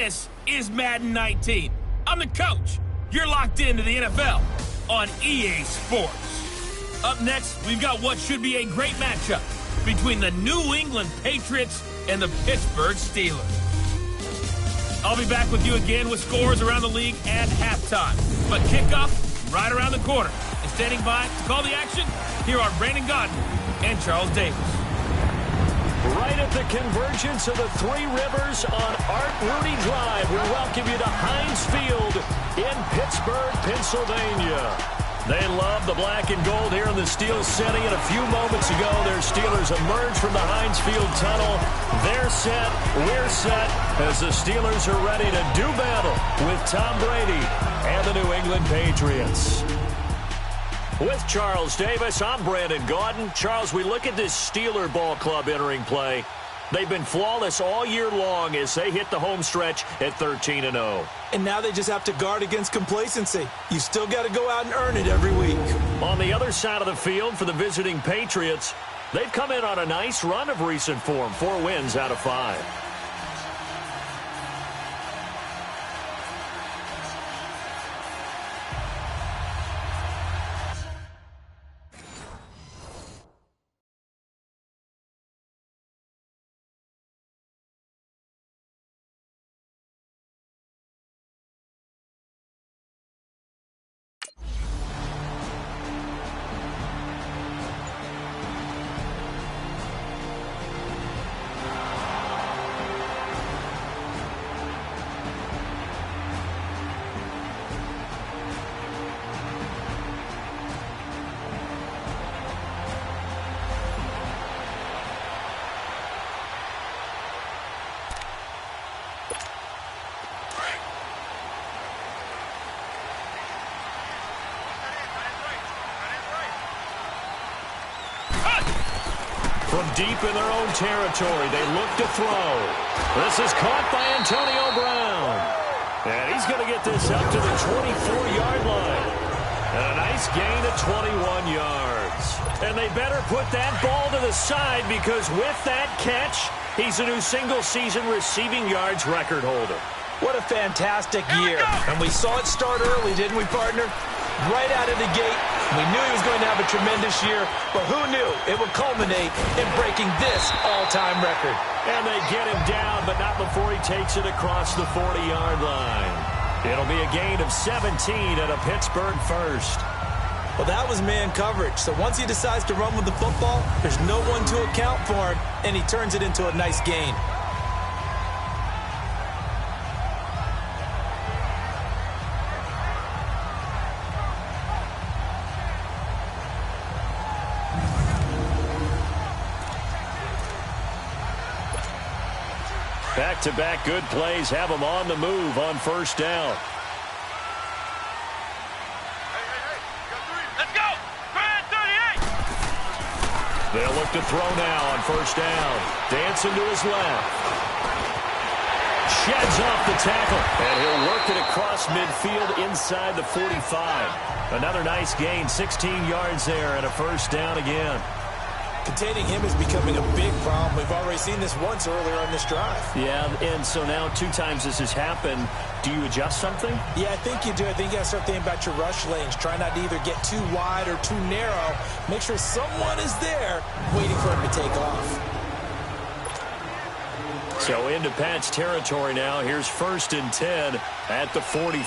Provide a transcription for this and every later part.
This is Madden 19. I'm the coach. You're locked into the NFL on EA Sports. Up next, we've got what should be a great matchup between the New England Patriots and the Pittsburgh Steelers. I'll be back with you again with scores around the league at halftime. But kickoff right around the corner. And standing by to call the action, here are Brandon Godden and Charles Davis. Right at the convergence of the Three Rivers on Art Rooney Drive, we welcome you to Heinz Field in Pittsburgh, Pennsylvania. They love the black and gold here in the Steel City, and a few moments ago, their Steelers emerged from the Heinz Field tunnel. They're set, we're set, as the Steelers are ready to do battle with Tom Brady and the New England Patriots. With Charles Davis, I'm Brandon Gaudin. Charles, we look at this Steeler ball club entering play. They've been flawless all year long as they hit the home stretch at 13-0. And now they just have to guard against complacency. You still got to go out and earn it every week. On the other side of the field for the visiting Patriots, they've come in on a nice run of recent form, 4 wins out of 5. From deep in their own territory, they look to throw. This is caught by Antonio Brown. And he's going to get this up to the 24-yard line. And a nice gain of 21 yards. And they better put that ball to the side because with that catch, he's a new single-season receiving yards record holder. What a fantastic year. And we saw it start early, didn't we, partner? Right out of the gate, we knew he was going to have a tremendous year, but who knew it would culminate in breaking this all-time record. And they get him down, but not before he takes it across the 40-yard line. It'll be a gain of 17 and a Pittsburgh first. Well, that was man coverage. So once he decides to run with the football, there's no one to account for him, and he turns it into a nice gain. Back-to-back good plays have them on the move on first down. Let's go! 38! They'll look to throw now on first down. Dancing to his left. Sheds off the tackle. And he'll work it across midfield inside the 45. Another nice gain, 16 yards there and a first down again. Containing him is becoming a big problem. We've already seen this once earlier on this drive. Yeah, and so now 2 times this has happened. Do you adjust something? Yeah, I think you do. I think you got to start thinking about your rush lanes. Try not to either get too wide or too narrow. Make sure someone is there waiting for him to take off. So into Pat's territory now. Here's 1st and 10 at the 43.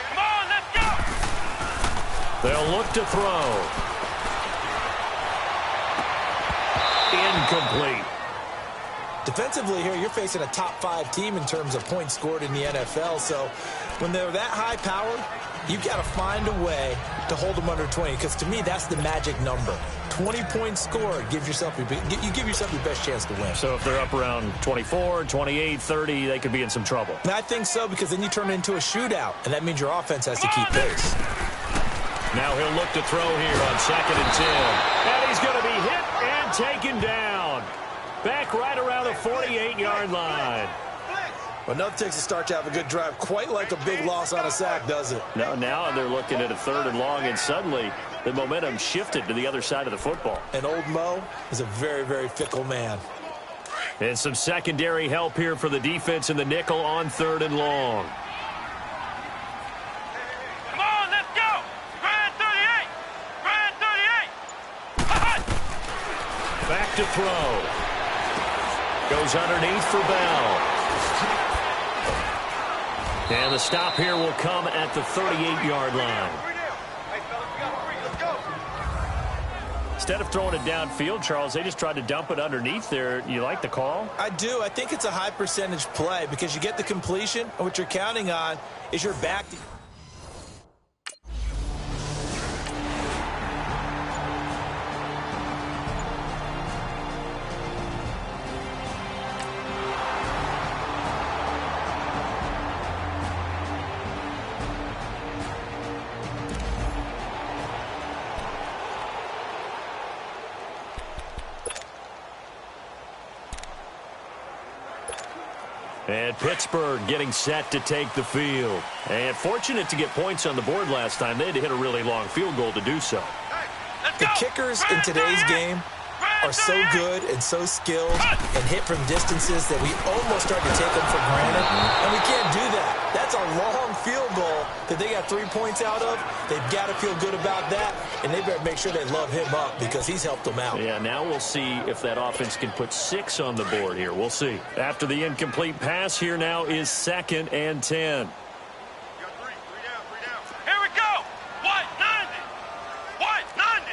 Come on, let's go! They'll look to throw. Incomplete. Defensively here, you're facing a top 5 team in terms of points scored in the NFL. So when they're that high powered, you've got to find a way to hold them under 20. Because to me, that's the magic number. 20 points scored gives yourself you give yourself your best chance to win. So if they're up around 24, 28, 30, they could be in some trouble. And I think so, because then you turn it into a shootout, and that means your offense has to keep pace. Now he'll look to throw here on 2nd and 10. And he's going to be hit and taken down. Back right around the 48-yard line. Well, nothing takes a start to have a good drive quite like a big loss on a sack, does it? No, now they're looking at a 3rd and long, and suddenly the momentum shifted to the other side of the football. And old Mo is a very, very fickle man. And some secondary help here for the defense in the nickel on 3rd and long. Come on, let's go! Grand 38! Grand 38! Back to throw. Goes underneath for Bell. And the stop here will come at the 38-yard line. Instead of throwing it downfield, Charles, they just tried to dump it underneath there. You like the call? I do. I think it's a high percentage play because you get the completion, and what you're counting on is your back. And Pittsburgh getting set to take the field. And fortunate to get points on the board last time. They had to hit a really long field goal to do so. The kickers in today's game are so good and so skilled and hit from distances that we almost start to take them for granted. And we can't do that. That's a long field goal that they got 3 points out of. They've got to feel good about that, and they better make sure they love him up because he's helped them out. Yeah, now we'll see if that offense can put 6 on the board here. We'll see. After the incomplete pass, here now is 2nd and 10. Here we go! White 90! White 90!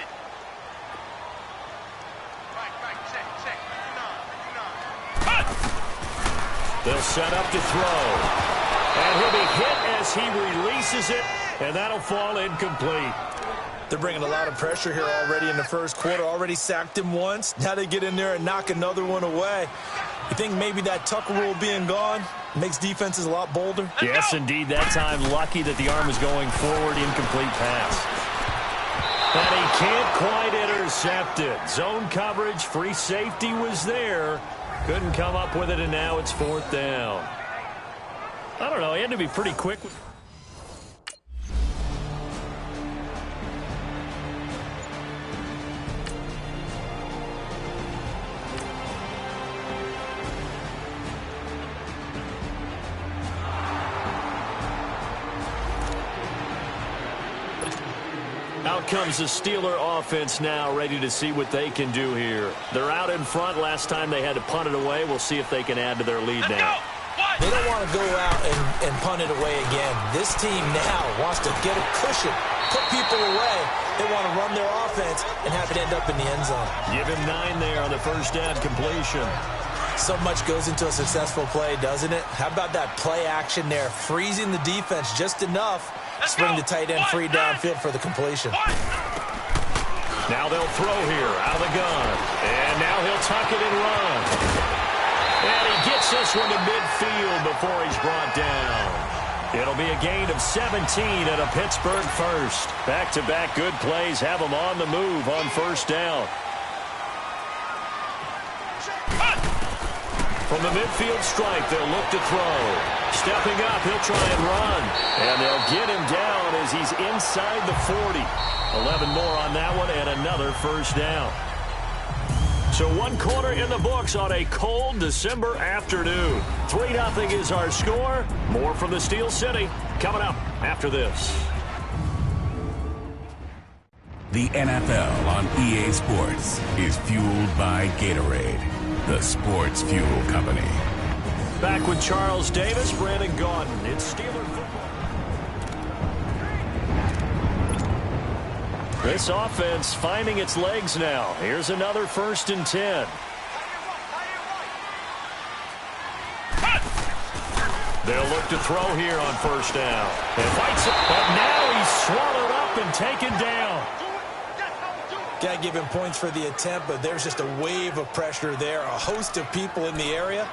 They'll set up to throw. And he'll be hit as he releases it, and that'll fall incomplete. They're bringing a lot of pressure here already in the first quarter. Already sacked him once. Now they get in there and knock another one away. You think maybe that Tucker rule being gone makes defenses a lot bolder? Yes, indeed. That time, lucky that the arm was going forward. Incomplete pass. And he can't quite intercept it. Zone coverage, free safety was there. Couldn't come up with it, and now it's 4th down. I don't know. He had to be pretty quick. Out comes the Steeler offense now, ready to see what they can do here. They're out in front. Last time they had to punt it away. We'll see if they can add to their lead now. They don't want to go out and punt it away again. This team now wants to get a cushion, put people away. They want to run their offense and have it end up in the end zone. Give him 9 there on the first down completion. So much goes into a successful play, doesn't it? How about that play action there, freezing the defense just enough to bring the tight end free downfield for the completion. Now they'll throw here out of the gun. And now he'll tuck it and run. And he gets this one to midfield before he's brought down. It'll be a gain of 17 and a Pittsburgh first. Back-to-back good plays have them on the move on first down. From the midfield stripe, they'll look to throw. Stepping up, he'll try and run. And they'll get him down as he's inside the 40. 11 more on that one and another first down. So 1 quarter in the books on a cold December afternoon. 3-0 is our score. More from the Steel City coming up after this. The NFL on EA Sports is fueled by Gatorade, the sports fuel company. Back with Charles Davis, Brandon Gaudin. It's Steeler football. This offense finding its legs now. Here's another 1st and 10. They'll look to throw here on first down. And fights it, but now he's swallowed up and taken down. Got to give him points for the attempt, but there's just a wave of pressure there. A host of people in the area.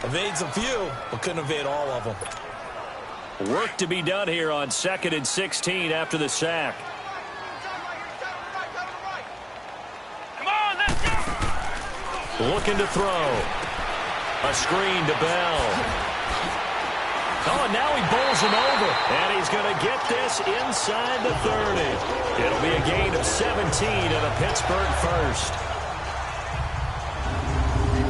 Evades a few, but couldn't evade all of them. Work to be done here on 2nd and 16 after the sack. Come on, let's go! Looking to throw. A screen to Bell. Oh, and now he bowls him over. And he's going to get this inside the 30. It'll be a gain of 17 and a Pittsburgh first.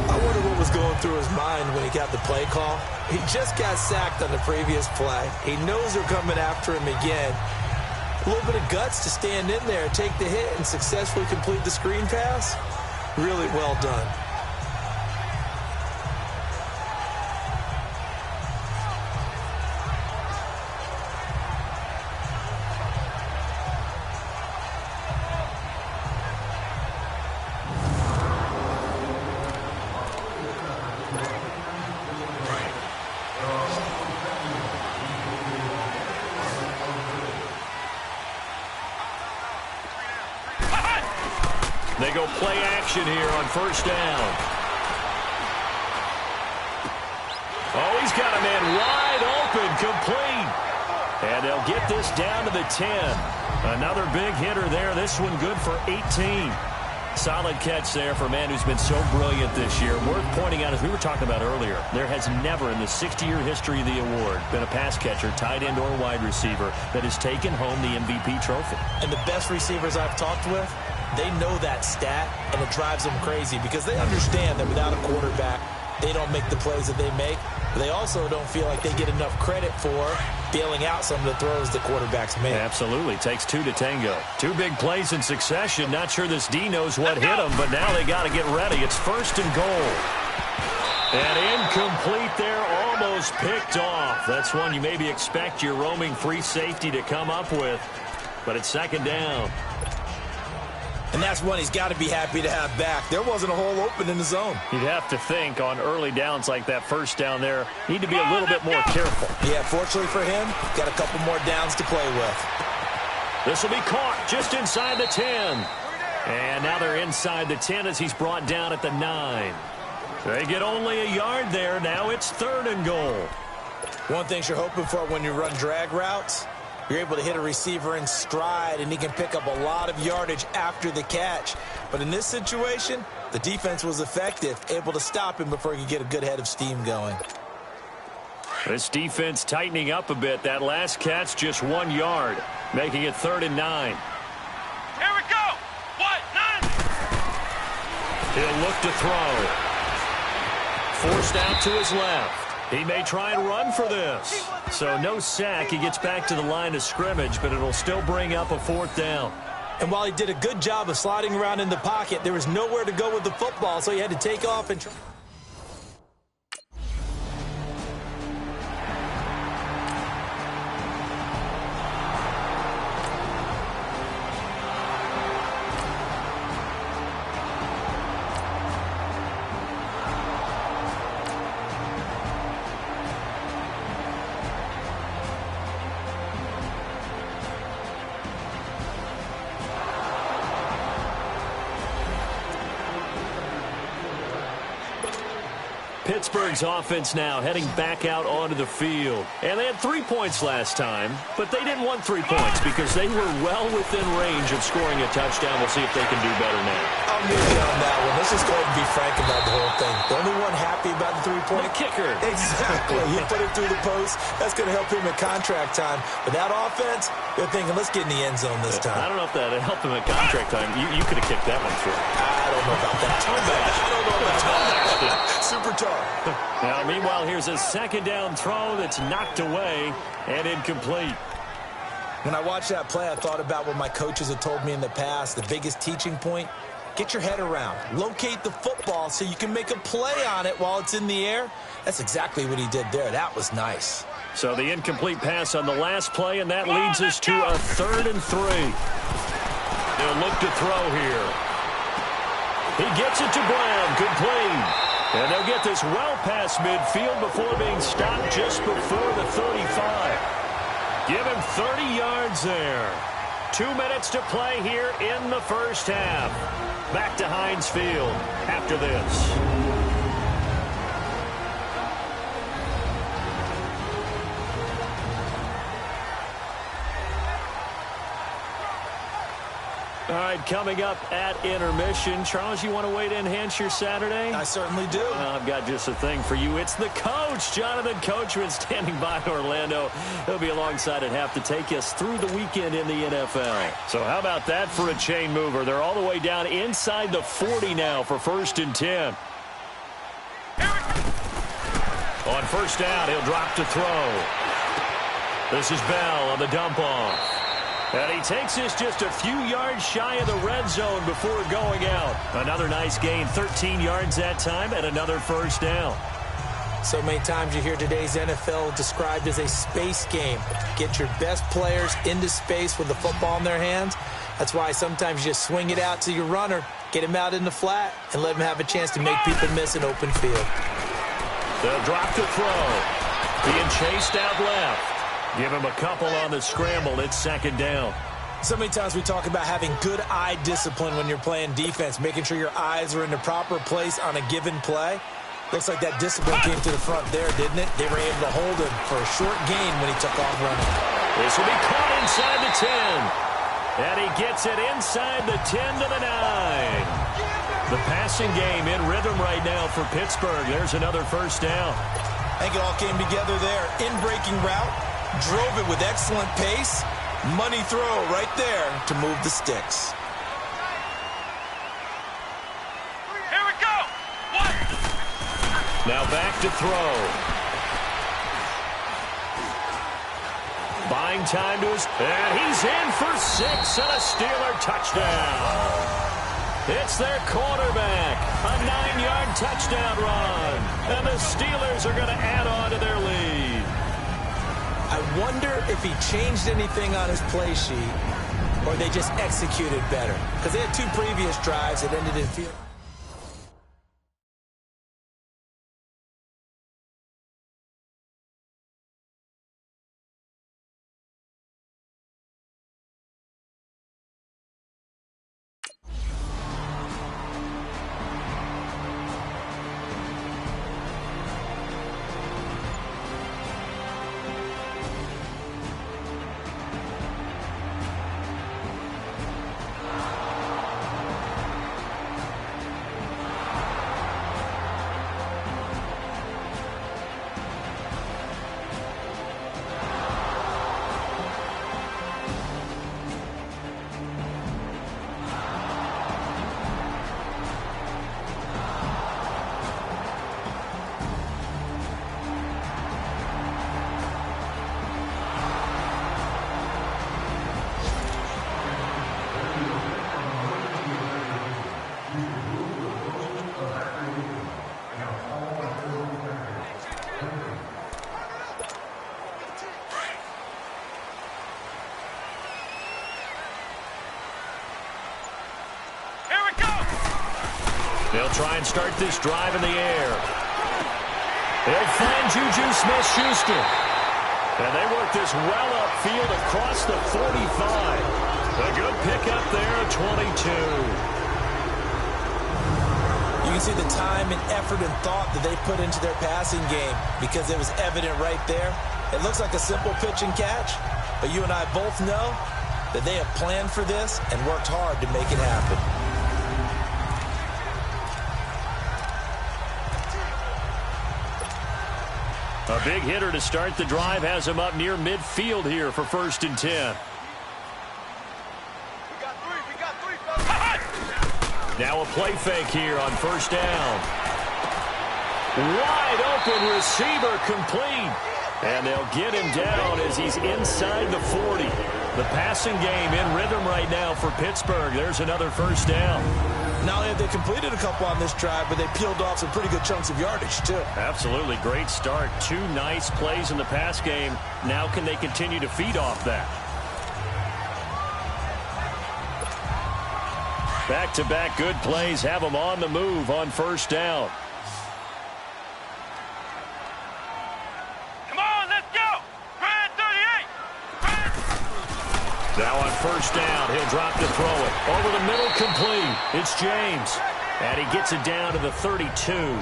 I wonder what was going through his mind when he got the play call. He just got sacked on the previous play. He knows they're coming after him again. A little bit of guts to stand in there, take the hit, and successfully complete the screen pass. Really well done. They go play action here on first down. Oh, he's got a man wide open, complete. And they'll get this down to the 10. Another big hitter there. This one good for 18. Solid catch there for a man who's been so brilliant this year. Worth pointing out, as we were talking about earlier, there has never in the 60-year history of the award been a pass catcher, tight end, or wide receiver that has taken home the MVP trophy. And the best receivers I've talked with, they know that stat, and it drives them crazy because they understand that without a quarterback, they don't make the plays that they make. But they also don't feel like they get enough credit for bailing out some of the throws the quarterbacks make. Absolutely. Takes two to tango. Two big plays in succession. Not sure this D knows what hit him, but now they got to get ready. It's first and goal. And incomplete there, almost picked off. That's one you maybe expect your roaming free safety to come up with. But it's second down. And that's one he's got to be happy to have back. There wasn't a hole open in the zone. You'd have to think on early downs like that first down there, need to be a little bit more careful. Yeah, fortunately for him, got a couple more downs to play with. This will be caught just inside the 10. And now they're inside the 10 as he's brought down at the 9. They get only a yard there. Now it's third and goal. One thing you're hoping for when you run drag routes, you're able to hit a receiver in stride, and he can pick up a lot of yardage after the catch. But in this situation, the defense was effective, able to stop him before he could get a good head of steam going. This defense tightening up a bit. That last catch just 1 yard, making it third and 9. Here we go. What? 9. He'll look to throw. Forced out to his left. He may try and run for this. So no sack. He gets back to the line of scrimmage, but it'll still bring up a fourth down. And while he did a good job of sliding around in the pocket, there was nowhere to go with the football, so he had to take off and try. Pittsburgh's offense now heading back out onto the field. And they had 3 points last time, but they didn't want 3 points because they were well within range of scoring a touchdown. We'll see if they can do better now. I'm with you on that one. Let's just go ahead and be frank about the whole thing. The only one happy about the three-point kicker. Exactly. He put it through the post. That's going to help him at contract time. But that offense, they're thinking, let's get in the end zone this time. I don't know if that helped him at contract time. You could have kicked that one through. I don't know about that. I don't know about that. Super tough. Now, meanwhile, here's a second down throw that's knocked away and incomplete. When I watched that play, I thought about what my coaches had told me in the past. The biggest teaching point, get your head around. Locate the football so you can make a play on it while it's in the air. That's exactly what he did there. That was nice. So the incomplete pass on the last play, and that leads us to a 3rd and 3. They'll look to throw here. He gets it to Brown, complete. And they'll get this well past midfield before being stopped just before the 35. Give him 30 yards there. 2 minutes to play here in the first half. Back to Heinz Field after this. All right, coming up at intermission. Charles, you want to wait to enhance your Saturday? I certainly do. Well, I've got just a thing for you. It's the coach, Jonathan Coachman, standing by in Orlando. He'll be alongside at half to take us through the weekend in the NFL. So how about that for a chain mover? They're all the way down inside the 40 now for 1st and 10. On first down, he'll drop to throw. This is Bell on the dump off. And he takes this just a few yards shy of the red zone before going out. Another nice gain, 13 yards that time, and another first down. So many times you hear today's NFL described as a space game. Get your best players into space with the football in their hands. That's why sometimes you just swing it out to your runner, get him out in the flat, and let him have a chance to make people miss an open field. They'll drop to throw. Being chased out left. Give him a couple on the scramble. It's second down. So many times we talk about having good eye discipline when you're playing defense, making sure your eyes are in the proper place on a given play. Looks like that discipline came to the front there, didn't it? They were able to hold him for a short gain when he took off running. This will be caught inside the 10. And he gets it inside the 10 to the 9. The passing game in rhythm right now for Pittsburgh. There's another first down. I think it all came together there. In-breaking route, drove it with excellent pace. Money throw right there to move the sticks. Here we go. One. Now back to throw. Buying time to his... And he's in for 6 and a Steeler touchdown. It's their quarterback. A 9-yard touchdown run. And the Steelers are going to add on to their lead. I wonder if he changed anything on his play sheet or they just executed better. Because they had 2 previous drives that ended in field. They'll try and start this drive in the air. They'll find Juju Smith-Schuster. And they work this well upfield across the 45. A good pickup there at 22. You can see the time and effort and thought that they put into their passing game because it was evident right there. It looks like a simple pitch and catch, but you and I both know that they have planned for this and worked hard to make it happen. A big hitter to start the drive has him up near midfield here for 1st and 10. We got three, fellas. Now a play fake here on 1st down. Wide open receiver complete. And they'll get him down as he's inside the 40. The passing game in rhythm right now for Pittsburgh. There's another 1st down. Not only have they completed a couple on this drive, but they peeled off some pretty good chunks of yardage, too. Absolutely. Great start. 2 nice plays in the pass game. Now can they continue to feed off that? Back-to-back good plays have them on the move on 1st down. Come on, let's go. Brad 38. Now on 1st down, he'll drop to throw it. Over the middle, complete. It's James. And he gets it down to the 32.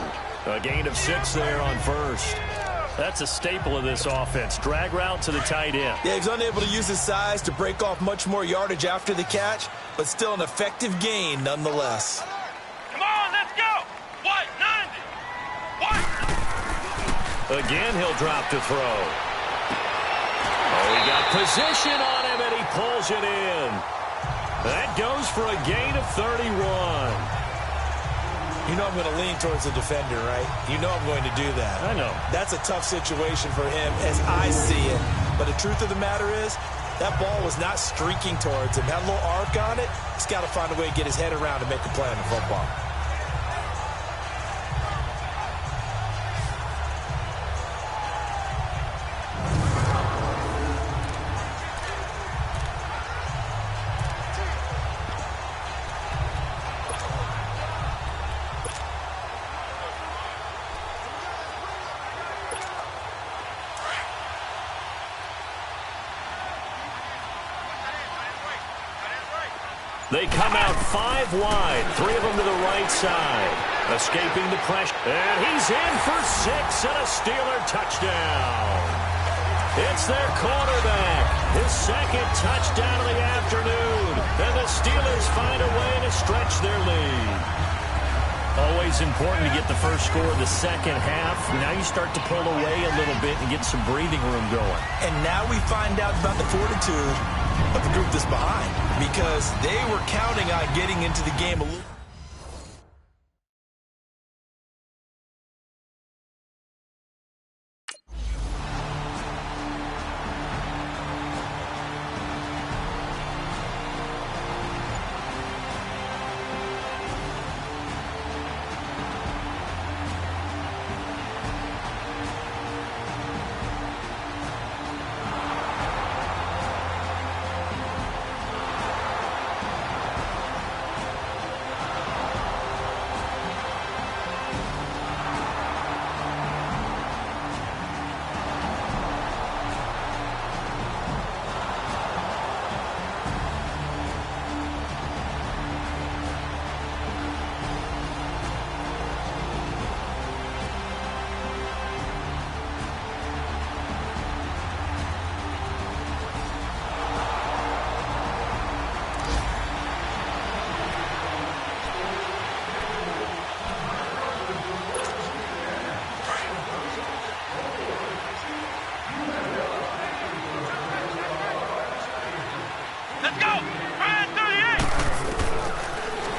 A gain of 6 there on 1st. That's a staple of this offense. Drag route to the tight end. Yeah, he's unable to use his size to break off much more yardage after the catch, but still an effective gain nonetheless. Come on, let's go. 190. Again, he'll drop to throw. Oh, he got position on him, and he pulls it in. That goes for a gain of 31. You know I'm going to lean towards the defender, right? You know I'm going to do that. I know. That's a tough situation for him as I see it. But the truth of the matter is, that ball was not streaking towards him. Had a little arc on it. He's got to find a way to get his head around and make a play on the football. They come out 5 wide, 3 of them to the right side. Escaping the pressure. And he's in for 6 and a Steeler touchdown. It's their quarterback. His second touchdown of the afternoon. And the Steelers find a way to stretch their lead. Always important to get the first score of the second half. Now you start to pull away a little bit and get some breathing room going. And now we find out about the fortitude of the group that's behind, because they were counting on getting into the game a little.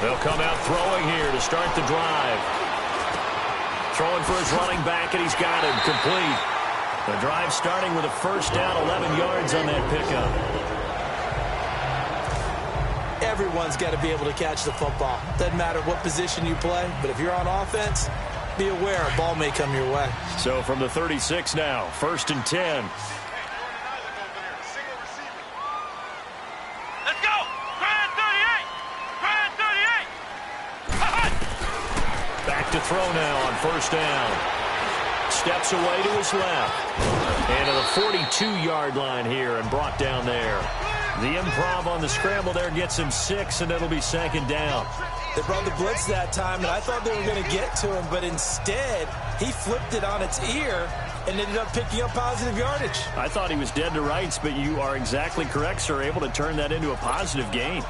They'll come out throwing here to start the drive. Throwing for his running back, and he's got him complete. The drive starting with a first down, 11 yards on that pickup. Everyone's got to be able to catch the football. Doesn't matter what position you play, but if you're on offense, be aware a ball may come your way. So from the 36 now, 1st and 10. To throw now on 1st down. Steps away to his left. And to the 42-yard line here and brought down there. The improv on the scramble there gets him 6, and it'll be 2nd down. They brought the blitz that time, and I thought they were going to get to him, but instead he flipped it on its ear and ended up picking up positive yardage. I thought he was dead to rights, but you are exactly correct, sir, able to turn that into a positive gain.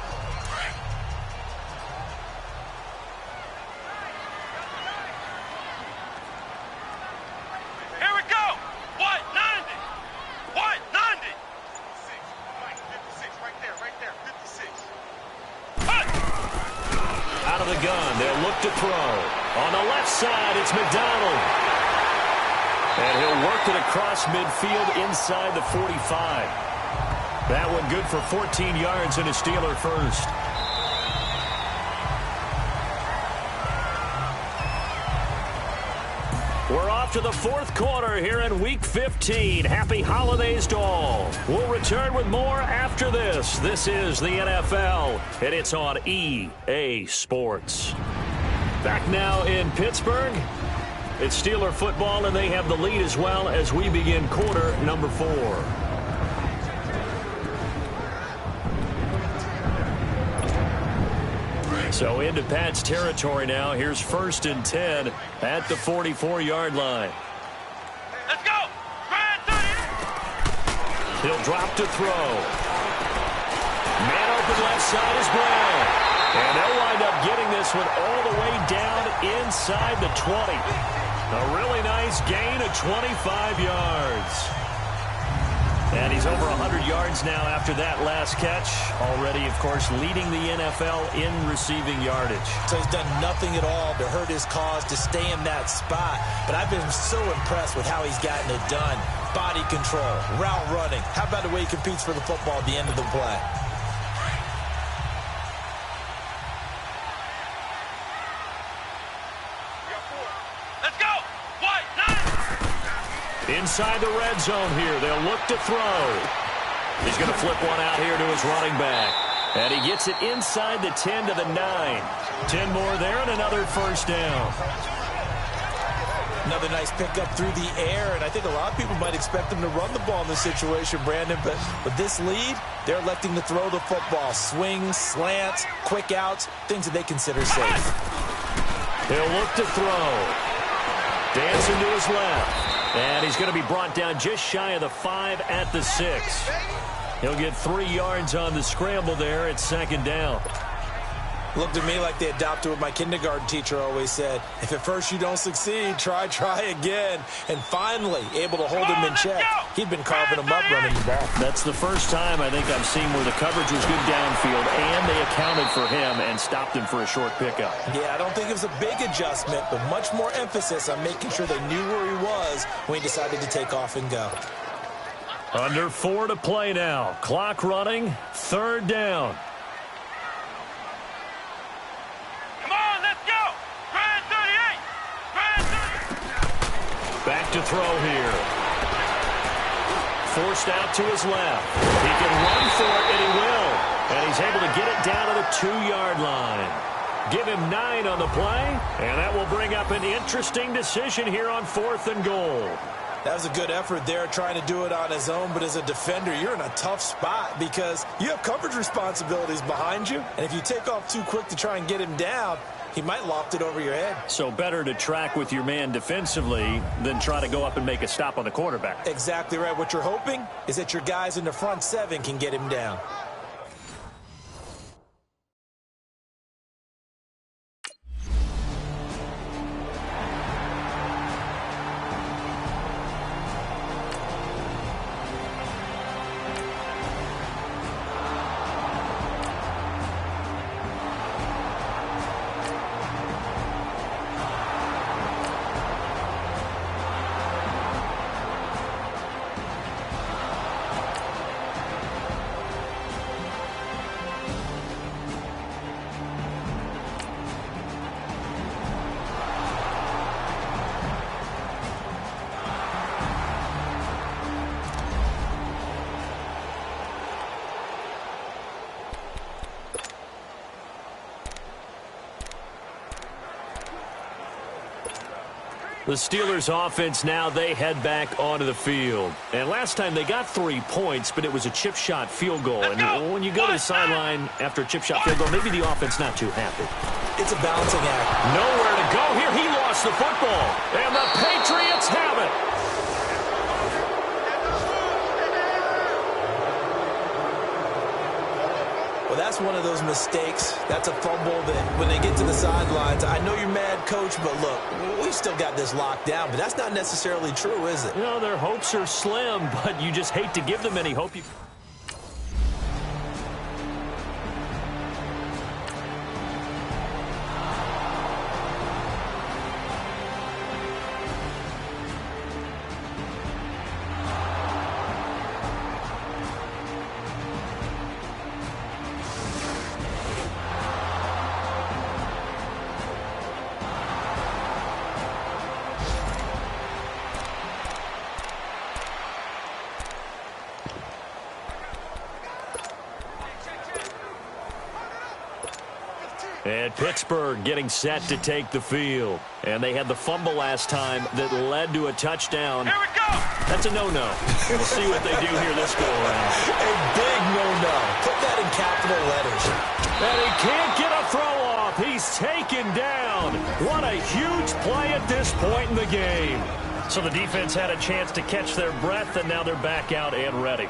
To throw. On the left side, it's McDonald. And he'll work it across midfield inside the 45. That one good for 14 yards and a Steeler first. We're off to the 4th quarter here in Week 15. Happy holidays to all. We'll return with more after this. This is the NFL, and it's on EA Sports. Back now in Pittsburgh. It's Steeler football, and they have the lead as well as we begin quarter number 4. So into Pat's territory now. Here's 1st and 10 at the 44-yard line. Let's go! He'll drop to throw. Man open left side is Brown. And they'll wind up getting this one all the way down inside the 20. A really nice gain of 25 yards. And he's over 100 yards now after that last catch. Already, of course, leading the NFL in receiving yardage. So he's done nothing at all to hurt his cause, to stay in that spot. But I've been so impressed with how he's gotten it done. Body control, route running. How about the way he competes for the football at the end of the play? Let's go. White, 9. Inside the red zone here. They'll look to throw. He's going to flip one out here to his running back. And he gets it inside the 10 to the 9. 10 more there and another first down. Another nice pickup through the air, and I think a lot of people might expect him to run the ball in this situation, Brandon, but with this lead, they're electing to throw the football. Swings, slants, quick outs, things that they consider safe. He'll look to throw. Dancing to his left. And he's going to be brought down just shy of the 5 at the 6. He'll get 3 yards on the scramble there at second down. Looked to me like they adopted what my kindergarten teacher always said. If at first you don't succeed, try again. And finally, able to hold him in check. He'd been carving him up running the ball. That's the first time I think I've seen where the coverage was good downfield, and they accounted for him and stopped him for a short pickup. Yeah, I don't think it was a big adjustment, but much more emphasis on making sure they knew where he was when he decided to take off and go. Under 4 to play now. Clock running, third down. Back to throw here. Forced out to his left. He can run for it, and he will. And he's able to get it down to the 2-yard line. Give him 9 on the play, and that will bring up an interesting decision here on 4th and goal. That was a good effort there, trying to do it on his own, but as a defender, you're in a tough spot because you have coverage responsibilities behind you, and if you take off too quick to try and get him down, he might loft it over your head. So better to track with your man defensively than try to go up and make a stop on the quarterback. Exactly right. What you're hoping is that your guys in the front 7 can get him down. The Steelers offense now, they head back onto the field. And last time they got 3 points, but it was a chip shot field goal. And when you go to the sideline after a chip shot field goal, maybe the offense not too happy. It's a balancing act. Nowhere to go here. He lost the football. And the Patriots have it. Well, that's one of those mistakes. That's a fumble that when they get to the sidelines, I know you're mad, Coach, but look, we've still got this locked down, but that's not necessarily true, is it? You know, their hopes are slim, but you just hate to give them any hope. And Pittsburgh getting set to take the field. And they had the fumble last time that led to a touchdown. Here we go. That's a no-no. We'll see what they do here this go-around. A big no-no. Put that in capital letters. And he can't get a throw-off. He's taken down. What a huge play at this point in the game. So the defense had a chance to catch their breath, and now they're back out and ready.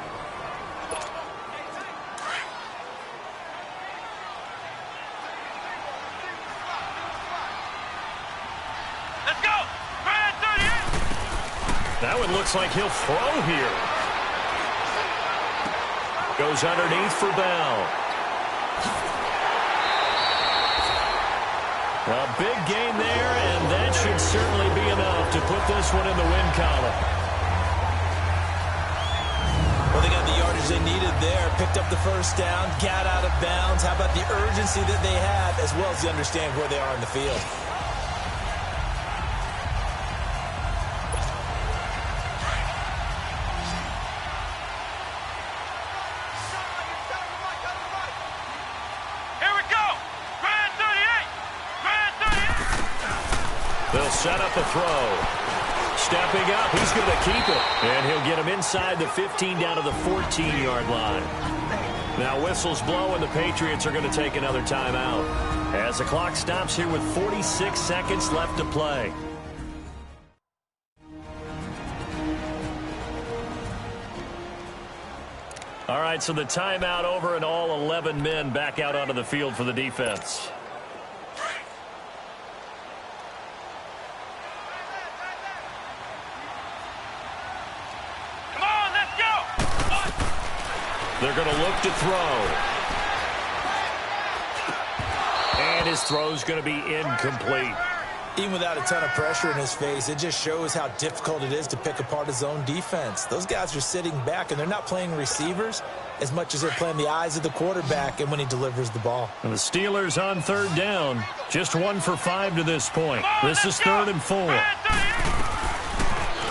Now it looks like he'll throw here. Goes underneath for Bell. A big gain there, and that should certainly be enough to put this one in the win column. Well, they got the yardage they needed there, picked up the first down, got out of bounds. How about the urgency that they have, as well as they understand where they are in the field? They'll set up the throw. Stepping up, he's going to keep it. And he'll get him inside the 15 down to the 14-yard line. Now whistles blow and the Patriots are going to take another timeout as the clock stops here with 46 seconds left to play. All right, so the timeout over and all 11 men back out onto the field for the defense. They're going to look to throw. And his throw's going to be incomplete. Even without a ton of pressure in his face, it just shows how difficult it is to pick apart his own defense. Those guys are sitting back, and they're not playing receivers as much as they're playing the eyes of the quarterback and when he delivers the ball. And the Steelers on third down. Just 1 for 5 to this point. This is 3rd and 4.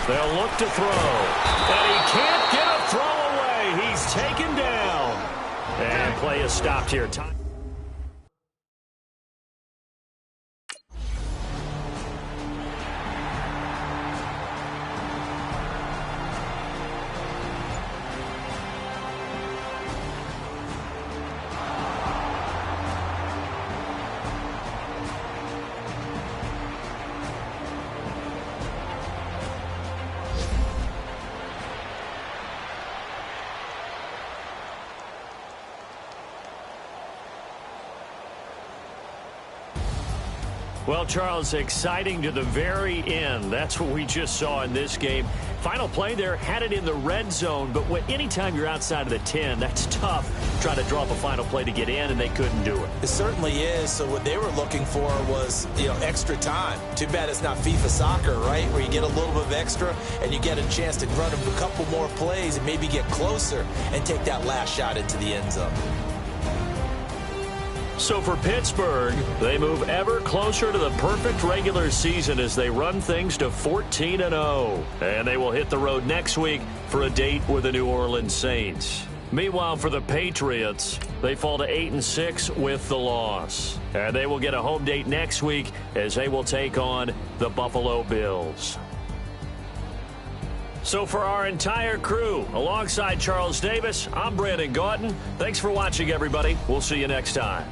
They'll look to throw. And he can't get a throw away. He's taken down. And play is stopped here. Time. Well, Charles, exciting to the very end. That's what we just saw in this game. Final play there, had it in the red zone, but anytime you're outside of the 10, that's tough trying to draw up a final play to get in, and they couldn't do it. It certainly is. So what they were looking for was, extra time. Too bad it's not FIFA soccer, right, where you get a little bit of extra and you get a chance to run a couple more plays and maybe get closer and take that last shot into the end zone. So for Pittsburgh, they move ever closer to the perfect regular season as they run things to 14-0. And they will hit the road next week for a date with the New Orleans Saints. Meanwhile, for the Patriots, they fall to 8-6 with the loss. And they will get a home date next week as they will take on the Buffalo Bills. So for our entire crew, alongside Charles Davis, I'm Brandon Gauton. Thanks for watching, everybody. We'll see you next time.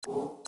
you.